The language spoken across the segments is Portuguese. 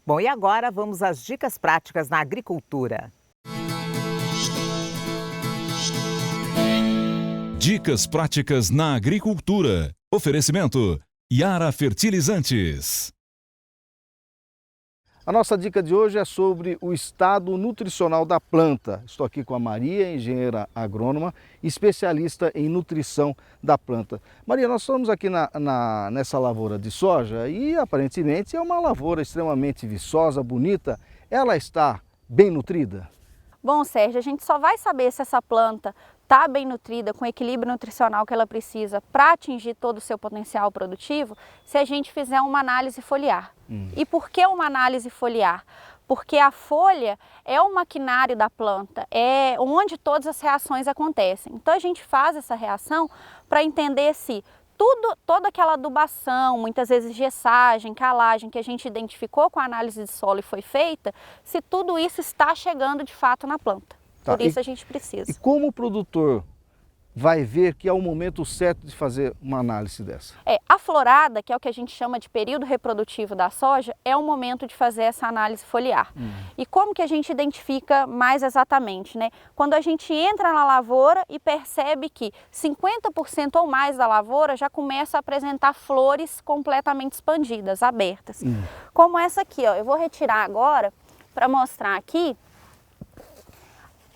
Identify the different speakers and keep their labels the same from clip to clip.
Speaker 1: Bom, e agora vamos às dicas práticas na agricultura.
Speaker 2: Dicas práticas na agricultura. Oferecimento: Yara Fertilizantes.
Speaker 3: A nossa dica de hoje é sobre o estado nutricional da planta. Estou aqui com a Maria, engenheira agrônoma, especialista em nutrição da planta. Maria, nós estamos aqui nessa lavoura de soja e aparentemente é uma lavoura extremamente viçosa, bonita. Ela está bem nutrida?
Speaker 4: Bom, Sérgio, a gente só vai saber se essa planta está bem nutrida, com o equilíbrio nutricional que ela precisa para atingir todo o seu potencial produtivo, se a gente fizer uma análise foliar. E por que uma análise foliar? Porque a folha é o maquinário da planta, é onde todas as reações acontecem. Então a gente faz essa reação para entender se toda aquela adubação, muitas vezes gessagem, calagem que a gente identificou com a análise de solo e foi feita, se tudo isso está chegando de fato na planta. Por isso a gente precisa.
Speaker 3: E como o produtor vai ver que é o momento certo de fazer uma análise dessa?
Speaker 4: A florada, que é o que a gente chama de período reprodutivo da soja, é o momento de fazer essa análise foliar. E como que a gente identifica mais exatamente, né? Quando a gente entra na lavoura e percebe que 50% ou mais da lavoura já começa a apresentar flores completamente expandidas, abertas. Como essa aqui, ó. Eu vou retirar agora para mostrar aqui.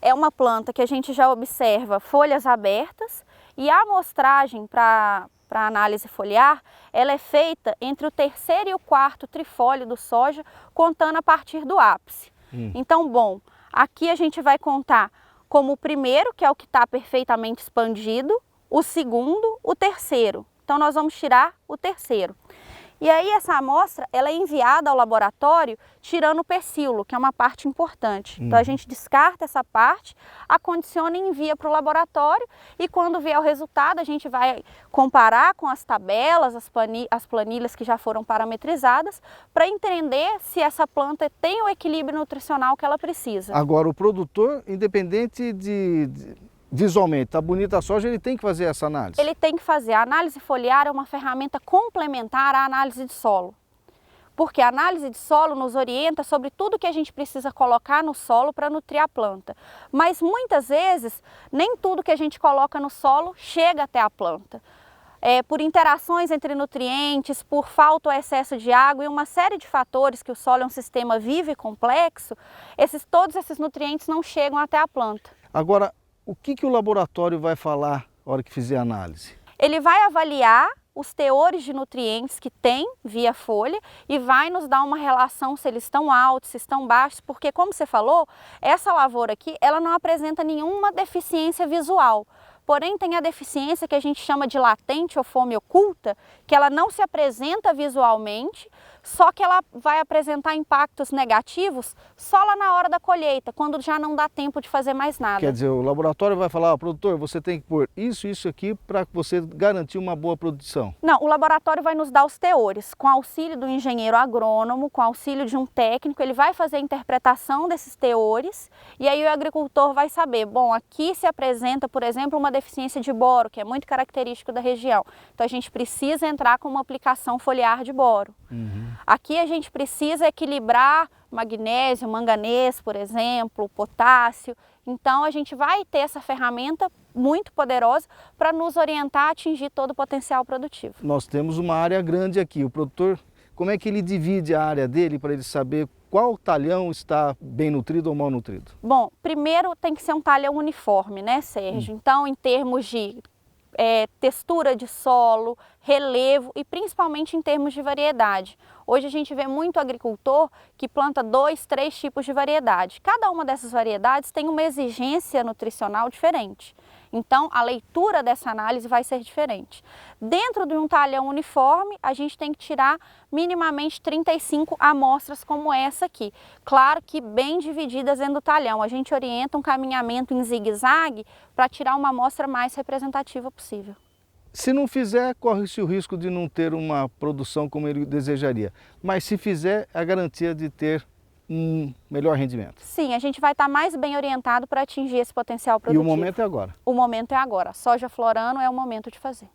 Speaker 4: É uma planta que a gente já observa folhas abertas e a amostragem para análise foliar, ela é feita entre o terceiro e o quarto trifólio do soja, contando a partir do ápice. Então, bom, aqui a gente vai contar como o primeiro, que é o que está perfeitamente expandido, o segundo, o terceiro. Então, nós vamos tirar o terceiro. E aí essa amostra ela é enviada ao laboratório tirando o pecíolo, que é uma parte importante. Então a gente descarta essa parte, acondiciona e envia para o laboratório e quando vier o resultado a gente vai comparar com as tabelas, as planilhas que já foram parametrizadas para entender se essa planta tem o equilíbrio nutricional que ela precisa.
Speaker 3: Agora o produtor, independente visualmente, está bonita a soja, ele tem que fazer essa análise?
Speaker 4: Ele tem que fazer. A análise foliar é uma ferramenta complementar à análise de solo. Porque a análise de solo nos orienta sobre tudo que a gente precisa colocar no solo para nutrir a planta. Mas muitas vezes, nem tudo que a gente coloca no solo chega até a planta. Por interações entre nutrientes, por falta ou excesso de água e uma série de fatores que o solo é um sistema vivo e complexo, todos esses nutrientes não chegam até a planta.
Speaker 3: Agora, o que o laboratório vai falar na hora que fizer a análise?
Speaker 4: Ele vai avaliar os teores de nutrientes que tem via folha e vai nos dar uma relação se eles estão altos, se estão baixos, porque como você falou, essa lavoura aqui, ela não apresenta nenhuma deficiência visual. Porém, tem a deficiência que a gente chama de latente ou fome oculta, que ela não se apresenta visualmente, só que ela vai apresentar impactos negativos só lá na hora da colheita, quando já não dá tempo de fazer mais nada.
Speaker 3: Quer dizer, o laboratório vai falar, produtor, você tem que pôr isso aqui para você garantir uma boa produção.
Speaker 4: Não, o laboratório vai nos dar os teores, com auxílio do engenheiro agrônomo, com auxílio de um técnico, ele vai fazer a interpretação desses teores e aí o agricultor vai saber, bom, aqui se apresenta, por exemplo, uma deficiência de boro, que é muito característico da região. Então a gente precisa entrar com uma aplicação foliar de boro. Aqui a gente precisa equilibrar magnésio, manganês, por exemplo, potássio. Então a gente vai ter essa ferramenta muito poderosa para nos orientar a atingir todo o potencial produtivo.
Speaker 3: Nós temos uma área grande aqui. O produtor, como é que ele divide a área dele para ele saber qual talhão está bem nutrido ou mal nutrido?
Speaker 4: Bom, primeiro tem que ser um talhão uniforme, né, Sérgio? Então, em termos de textura de solo, relevo e principalmente em termos de variedade. Hoje a gente vê muito agricultor que planta 2, 3 tipos de variedade. Cada uma dessas variedades tem uma exigência nutricional diferente. Então, a leitura dessa análise vai ser diferente. Dentro de um talhão uniforme, a gente tem que tirar minimamente 35 amostras como essa aqui. Claro que bem divididas dentro do talhão. A gente orienta um caminhamento em zigue-zague para tirar uma amostra mais representativa possível.
Speaker 3: Se não fizer, corre-se o risco de não ter uma produção como ele desejaria. Mas se fizer, é a garantia de ter um melhor rendimento.
Speaker 4: Sim, a gente vai estar mais bem orientado para atingir esse potencial
Speaker 3: E
Speaker 4: produtivo.
Speaker 3: o momento é agora.
Speaker 4: O momento é agora. Soja florando é o momento de fazer.